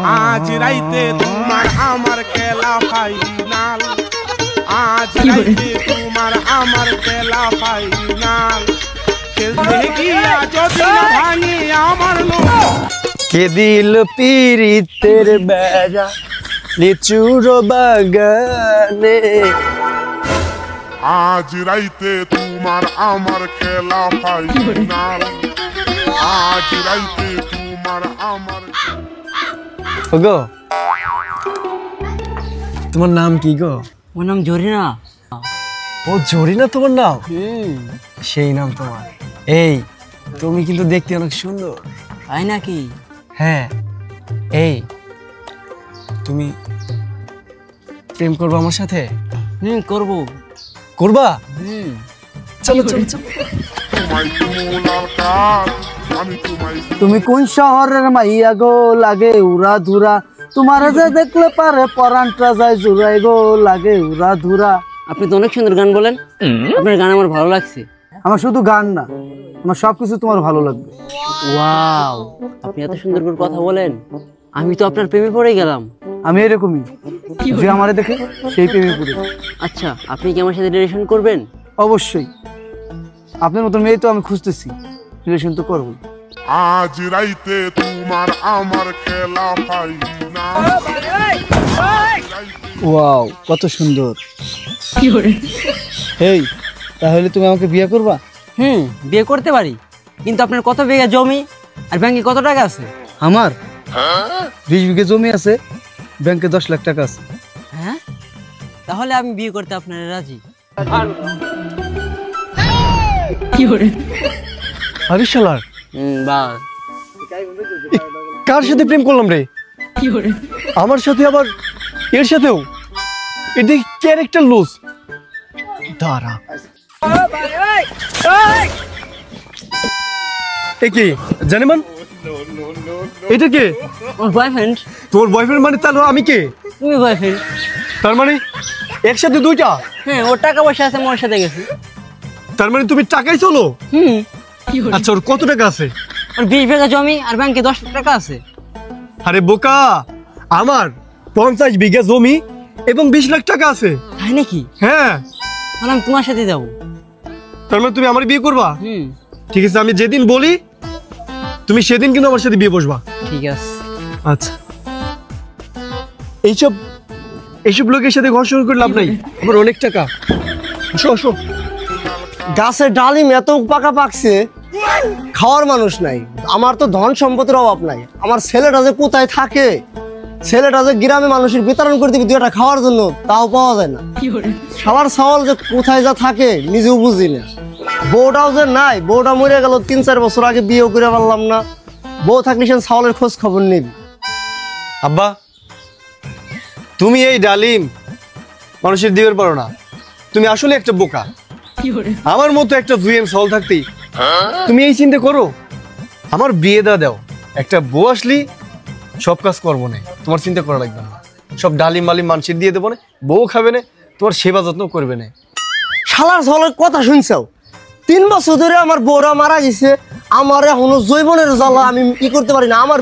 আজ রাইতে তোমার আমার খেলা ফাইনাল, আজ রাইতে তোমার আমার খেলা ফাইনাল, খেলতে গিয়া যদি না ভাঙি আমার লোক। কে দিল পিরিতের বেড়া লিচুর বাগানে, আজ রাইতে তোমার আমার খেলা ফাইনাল, আজ রাইতে তোমার আমার। গো তোমার নাম কি গো? ওর নাম জরিনা। ও জরিনা তোমার নাম? সেই নাম তোমার। এই তুমি কিন্তু দেখতে অনেক সুন্দর। তাই নাকি? হ্যাঁ। এই তুমি প্রেম করবো আমার সাথে? করবো। করবা? চলো চলো চলো। তুমি কোন শহরের মাইয়া গো, লাগে উড়া ধুরা, তোমার যে দেখলে পারে পরানটা যায় জুড়াই গো, লাগে উড়া ধুরা। আপনি তো অনেক সুন্দর গান বলেন, আপনার গান আমার ভালো লাগছে। আমার শুধু গান না, আমার সবকিছু তোমার ভালো লাগবে। ওয়াও, আপনি এত সুন্দর করে কথা বলেন, আমি তো আপনার প্রেমে পড়ে গেলাম। আমি এরকমই, যে আমারে দেখে সেই প্রেমে পড়ে। আচ্ছা, আপনি কি আমার সাথে রিলেশন করবেন? অবশ্যই, আপনার মতন মেয়ে তো আমি খুঁজতেছি, রিলেশন তো করবো। আজ রাইতে তোমার আমার খেলা ফাইনাল। ওয়াও, কত সুন্দর। এই তাহলে তুমি আমাকে বিয়ে করবা? বিয়ে করতে পারি, কিন্তু আপনার কত বিঘা জমি আর ব্যাংকে কত টাকা আছে? আমার 20 বিঘা জমি আছে, ব্যাংকে 10 লাখ টাকা আছে। হ্যাঁ, তাহলে আমি বিয়ে করতে আপনার রাজি। আরে শালার, বাহ, কার সাথে প্রেম করলাম রে? আমার সাথে আবার এর সাথেও? এটা ক্যারেক্টার লুজ। দাঁড়া, এ কি জানেমান? এটা কে? আমার বয়ফ্রেন্ড। তোর বয়ফ্রেন্ড মানে? তাহলে আমি কে? তুমি বয়ফ্রেন্ড। তার মানে একসাথে দুইটা? হ্যাঁ, ওর টাকা পয়সা আছে, মোর সাথে গেছি। তার মানে তুমি টাকাই চলো? আচ্ছা, ওর কত টাকা আছে? আর 20 বিঘা জমি আর ব্যাংকে 10 লাখ টাকা আছে। আরে বোকা, আমার 50 বিঘা জমি এবং 20 লাখ টাকা আছে। তাই নাকি? হ্যাঁ। তাহলে আমি তোমার সাথে যাবো। তার মানে তুমি আমার বিয়ে করবা? ঠিক আছে, আমি যেদিন বলি তুমি সেদিন কিন্তু আমার সাথে বিয়ে বসবা। ঠিক আছে। আচ্ছা, এইসব লোকের সাথে ঘর্ষণ করে লাভ নাই, আমার অনেক টাকা। গাছের ডালিম এত পাকা পাকছে, খাওয়ার মানুষ নাই। আমার তো ধন সম্পদের অভাব নাই। আমার ছেলেটা যে কোথায় থাকে, ছেলেটা যে গ্রামে মানুষের বিতরণ করে দিবি 2টা খাওয়ার জন্য, তাও পাওয়া যায় না। সবার সওয়াল যে কোথায় যা থাকে নিজেও বুঝি না। বউটাও যে নাই, বউটা মরে গেল 3-4 বছর আগে, বিয়েও করে পারলাম না। বউ থাকলে সে ছাওয়ালের খোঁজ খবর নিবি। আব্বা, তুমি এই ডালিম মানুষের দিবের পারো না, তুমি আসলে একটা বোকা। আমার মতো একটা জুয়েম সল থাকতে তুমি এই চিন্তা করো? আমার বিয়ে দাও, একটা বউ আসলি সব কাজ করবো না, তোমার চিন্তা করা লাগবে না। সব ডালিম মালিম মানুষের দিয়ে দেবো না, বউ খাবে না, তোমার সেবা যত্ন করবে না। শালার ছাওয়ালের কথা শুনছাও? 3 বছর ধরে আমার বউরা মারা গেছে, আমার এখনো জৈবনের জ্বালা আমি কি করতে পারি না। আমার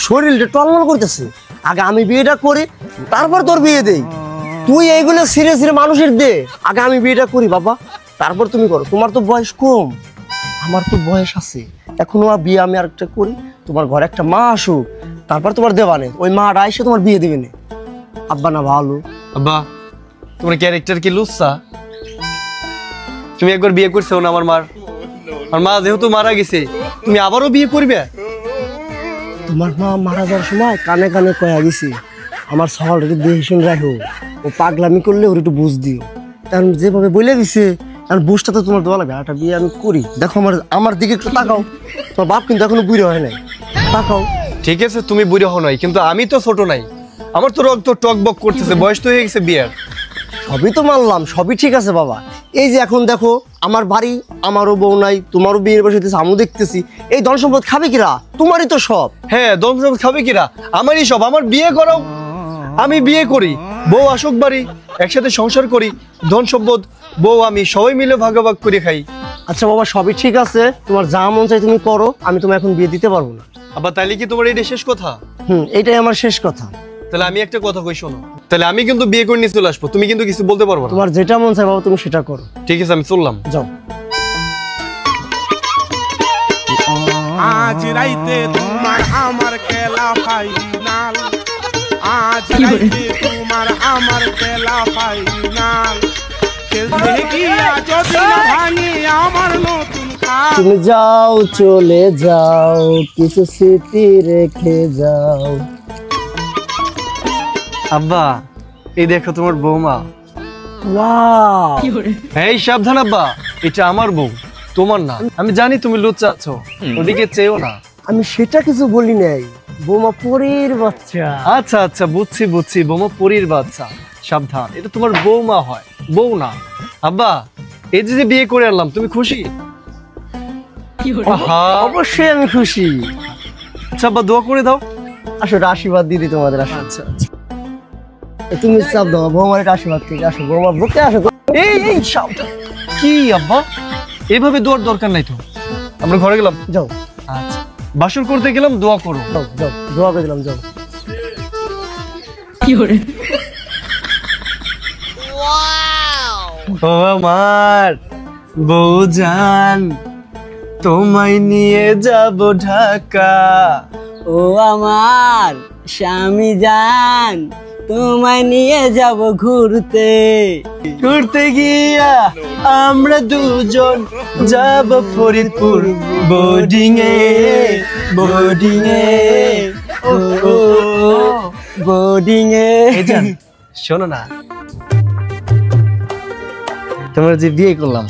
শরীরটা টলমল করতেছে। আগে আমি বিয়েটা করি, তারপর তোর বিয়ে দেই। তুই এইগুলো সিরে সিরে মানুষের দে, আগে আমি বিয়েটা করি বাবা, তারপর তুমি করো। তোমার তো বয়স কম, আমার তো বয়স আছে এখনো। বিয়ে আমি আরেকটা করি, তোমার ঘরে একটা মা আসুক, তারপর তোমার দেবা নেই। ওই মাটা এসে তোমার বিয়ে দেবে না। আব্বা না ভালো? আব্বা, তোমার ক্যারেক্টার কি লুচ্ছা? তুমি একবার বিয়ে করছো না আমার মার, আর মা যেহেতু মারা গেছে তুমি আবারও বিয়ে করবে? তোমার মা মারা যাওয়ার সময় কানে কানে কয়া গেছি, আমার সওয়াল একটু দেখে শুনে রাখো, ও পাগলামি করলে ওর একটু বুঝ দিও। কারণ যেভাবে বলে দিছে, কারণ বুঝটা তো তোমার দেওয়া লাগবে। একটা বিয়ে আমি করি, দেখো আমার দিকে একটু তাকাও। তোমার বাপ কিন্তু এখনো বুড়ো হয় নাই, তাকাও। ঠিক আছে, তুমি বুড়ো হও নাই, কিন্তু আমি তো ছোট নাই, আমার তো রক্ত টকবক করতেছে, বয়স তো হয়ে গেছে বিয়ের। সবই তো মানলাম, সবই ঠিক আছে বাবা। এই যে এখন দেখো আমার বাড়ি, আমারও বউ নাই, তোমারও বিয়ের বসে আমিও দেখতেছি। এই ধন সম্পদ খাবে কিরা? তোমারই তো সব। হ্যাঁ, ধন সম্পদ খাবে কিরা? আমারই সব। আমার বিয়ে করাও, আমি বিয়ে করি, বউ আসুক বাড়ি, একসাথে সংসার করি, ধন সম্পদ বউ আমি সবাই মিলে ভাগাভাগ করে খাই। আচ্ছা বাবা, সবই ঠিক আছে, তোমার যা মন চাই তুমি করো, আমি তোমার এখন বিয়ে দিতে পারবো না। আবার তাইলে কি তোমার এটা শেষ কথা? এটাই আমার শেষ কথা। তাহলে আমি একটা কথা কই শোনো, তাহলে আমি কিন্তু বিয়ে করে নিয়ে চলে আসবো, তুমি কিন্তু কিছু বলতে পারবো না। তোমার যেটা মন চায় বাবা তুমি সেটা করো। ঠিক আছে, আমি চললাম। যাও। আজ রাইতে তোমার আমার খেলা ফাইনাল, আজ রাইতে তোমার আমার খেলা ফাইনাল, খেলতে গিয়া যদি না ভাঙি আমার নতুন খাল। তুমি যাও চলে যাও, কিছু স্মৃতি রেখে যাও। আব্বা, এই দেখো তোমার বৌমা। ওয়াও, এই সাবধান আব্বা, এটা আমার বউ, তোমার না। আমি জানি তুমি লুচ্চা আছো, ওদিকে চেয়েও না। আমি সেটা কিছু বলি নাই, বৌমা পরীর বাচ্চা। আচ্ছা আচ্ছা, বুঝছি বুঝছি, বৌমা পরীর বাচ্চা। সাবধান, এটা তোমার বৌমা হয়, বউ না। আব্বা, এই যে বিয়ে করে আনলাম, তুমি খুশি? আহা, অবশ্যই আমি খুশি। আচ্ছা আব্বা, দোয়া করে দাও। আসো, একটা আশীর্বাদ দিদি তোমাদের। আসো, আচ্ছা আচ্ছা। তুমি চাপ দাও বৌমার একটা আশীর্বাদ থেকে। আসো বৌমা, বুকে আসো। এই এই সাবধান। কি আব্বা, এভাবে দোয়ার দরকার নাই তো, আমরা ঘরে গেলাম। যাও আচ্ছা, বাসর করতে গেলাম, দোয়া করো। যাও যাও, দোয়া করে দিলাম, যাও। ও আমার বউজান, তোমায় নিয়ে যাব ঢাকা। ও আমার স্বামী জান, তোমায় নিয়ে যাব ঘুরতে। ঘুরতে গিয়া আমরা দুজন যাব ফরিদপুর বোর্ডিং এ, বোর্ডিং এ, ও বোর্ডিং এ। শোনো না, তোমার যে বিয়ে করলাম,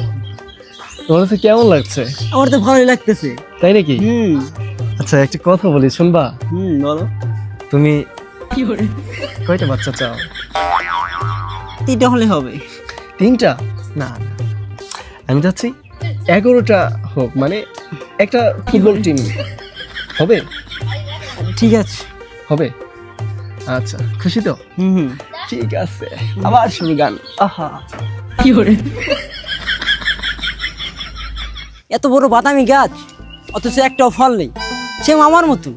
তোমার কাছে কেমন লাগছে? আমার তো ভালোই লাগতেছে। তাই নাকি? আচ্ছা, একটা কথা বলি, শুনবা? বলো। তুমি কয়টা বাচ্চা চাও? 3টা হলে হবে। 3টা? না না, আমি চাচ্ছি 11টা হোক, মানে একটা ফুটবল টিম হবে। ঠিক আছে, হবে। আচ্ছা, খুশি তো? ঠিক আছে, আবার শুরু গান। আহা, এত বড় বাদামি গাছ, অথচ একটাও ফল নেই। সেম আমার মতো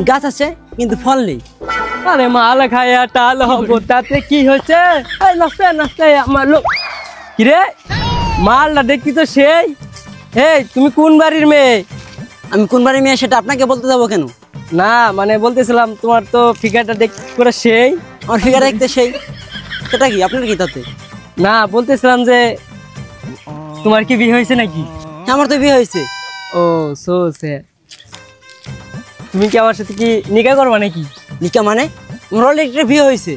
গাছ আছে কিন্তু ফল নেই। আরে মাল খায়া টাল হবো, তাতে কি হয়েছে? নাচতে নাচতে আমার লোক। কিরে, মালটা দেখি তো সেই। এই, তুমি কোন বাড়ির মেয়ে? আমি কোন বাড়ির মেয়ে সেটা আপনাকে বলতে যাবো কেন? না, মানে বলতেছিলাম তোমার তো ফিগারটা দেখতে করে সেই। আমার ফিগার দেখতে সেই, সেটা কি আপনার কি তাতে? না, বলতেছিলাম যে তোমার কি বিয়ে হয়েছে নাকি? আমার তো বিয়ে হয়েছে। ও সো স্যাড। তুমি কি আমার সাথে কি নিকা করবা নাকি? নিকা মানে? আমার অলরেডি বিয়ে হয়েছে।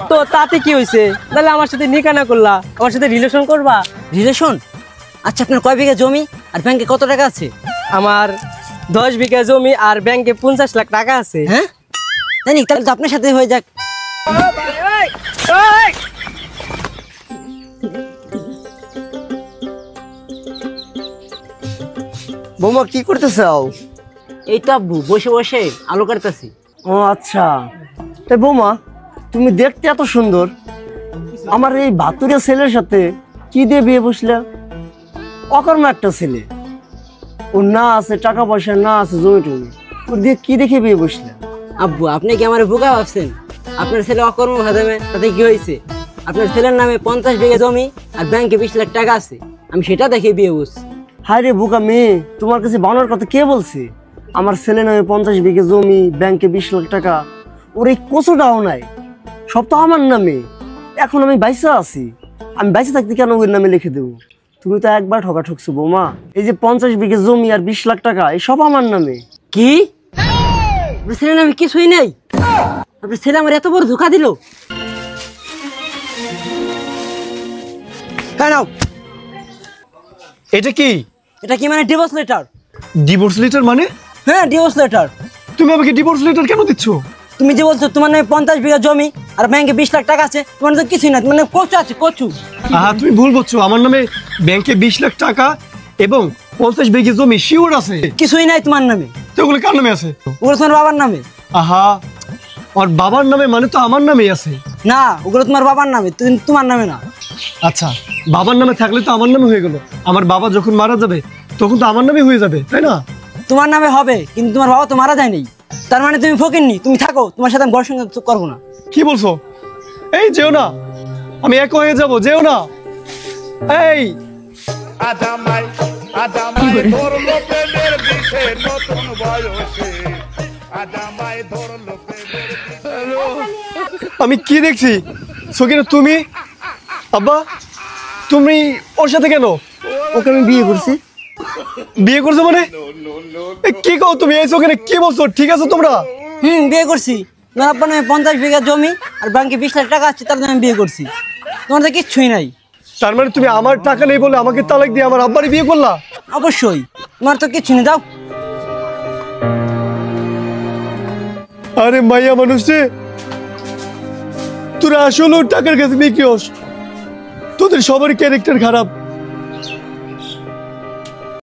তো তাতে কি হয়েছে? তাহলে আমার সাথে নিকা না করলা, আমার সাথে রিলেশন করবা? রিলেশন? আচ্ছা, আপনার কয় বিঘা জমি আর ব্যাংকে কত টাকা আছে? আমার 10 বিঘা জমি আর ব্যাংকে 50 লাখ টাকা আছে। হ্যাঁ, তাই নাকি? তাহলে তো আপনার সাথে হয়ে যাক। বৌমা কি করতে চাও? এই তো আব্বু বসে বসে আলু কাটতেছি। ও আচ্ছা, তাই বৌমা তুমি দেখতে এত সুন্দর, আমার এই ভাতুরিয়া ছেলের সাথে কি দিয়ে বিয়ে বসলে? অকর্ম একটা ছেলে, ওর না আছে টাকা পয়সা, না আছে জমি টমি, ওর দিয়ে কি দেখে বিয়ে বসলে? আব্বু, আপনি কি আমার বোকা ভাবছেন? আপনার ছেলে অকর্ম ভাদামে, তাতে কি হয়েছে? আপনার ছেলের নামে 50 বিঘা জমি আর ব্যাংকে 20 লাখ টাকা আছে, আমি সেটা দেখে বিয়ে বসছি। হায় রে বোকা মেয়ে, তোমার কাছে বানানোর কথা কে বলছে? আমার ছেলে নামে 50 বিঘা জমি, ব্যাংকে 20 লাখ টাকা, ওর এই কচুটাও নাই, সব তো আমার নামে। এখন আমি বাইসা আছি, আমি বাইসে থাকতে কেন ওর নামে লিখে দেবো? তুমি তো একবার ঠকা ঠকছো বৌমা। এই যে 50 বিঘা জমি আর 20 লাখ টাকা, এই সব আমার নামে। কি? আপনার ছেলের নামে কিছুই নেই? আপনার ছেলে আমার এত বড় ধোকা দিল? কেন? এটা কি? এটা কি মানে ডিভোর্স লেটার? ডিভোর্স লেটার মানে? হ্যাঁ, ডিভোর্স লেটার। তুমি আমাকে ডিভোর্স লেটার কেন দিচ্ছ? তুমি যে বলছো তোমার নামে 50 বিঘা জমি আর ব্যাংকে 20 লাখ টাকা আছে, তোমার তো কিছুই না, তোমার নামে কচু আছে, কচু। হ্যাঁ, তুমি ভুল বলছো, আমার নামে ব্যাংকে 20 লাখ টাকা এবং 50 বিঘা জমি শিওর আছে। কিছুই নাই তোমার নামে। তো ওগুলো কার নামে আছে? ওগুলো তোমার বাবার নামে। আহা, আর বাবার নামে মানে তো আমার নামেই আছে। না, ওগুলো তোমার বাবার নামে, তোমার নামে না। আচ্ছা, বাবার নামে থাকলে তো আমার নামে হয়ে গেল। আমার বাবা যখন মারা যাবে তখন তো আমার নামে হয়ে যাবে, তাই না? তোমার নামে হবে, কিন্তু তোমার বাবা তো মারা যায়নি। তার মানে তুমি ফকিরনি, তুমি থাকো, তোমার সাথে আমি ঘর সঙ্গে করবো না। কি বলছো? এই যেও না, আমি এক হয়ে যাব, যেও না। এই আজামাই আজামাই ধরলো প্রেমের বিষে নতুন বয়সে, আজামাই ধরলো প্রেমের বিষে। আমি কি দেখছি? সকিনা তুমি? আব্বা তুমি ওর সাথে কেন? ওকে আমি বিয়ে করছি। বিয়ে করছো মানে? কি কও তুমি? এই সকিনা কি বলছো? ঠিক আছে তোমরা? বিয়ে করছি। তোমার আব্বা নামে 50 বিঘা জমি আর ব্যাংকে 20 লাখ টাকা আছে, তার জন্য আমি বিয়ে করছি। তোমার তো কিচ্ছুই নাই। তার মানে তুমি আমার টাকা নেই বলে আমাকে তালাক দিয়ে আমার আব্বারই বিয়ে করলা? অবশ্যই, তোমার তো কিচ্ছু নেই, যাও। আরে মাইয়া মানুষ রে, তোরা আসলে টাকার কাছে বিক্রি হস। তোদের সবারই ক্যারেক্টার খারাপ।